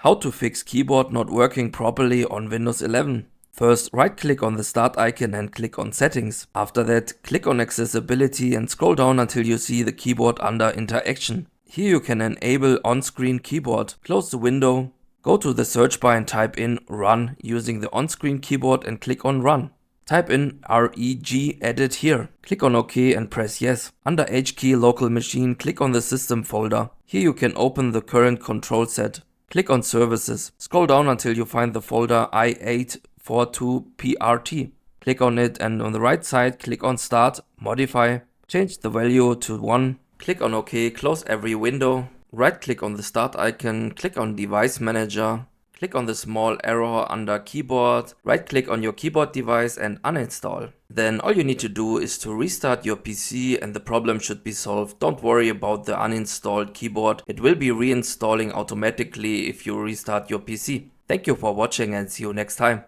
How to fix keyboard not working properly on Windows 11. First, right-click on the Start icon and click on Settings. After that, click on Accessibility and scroll down until you see the keyboard under Interaction. Here you can enable on-screen keyboard. Close the window, go to the search bar and type in Run using the on-screen keyboard and click on Run. Type in REG edit here. Click on OK and press Yes. Under H key local machine, click on the System folder. Here you can open the current control set. Click on Services. Scroll down until you find the folder i842PRT. Click on it and on the right side click on Start, Modify, change the value to 1. Click on OK, close every window. Right click on the Start icon, click on Device Manager. Click on the small arrow under Keyboard, right click on your keyboard device and uninstall. Then all you need to do is to restart your PC and the problem should be solved. Don't worry about the uninstalled keyboard. It will be reinstalling automatically if you restart your PC. Thank you for watching and see you next time.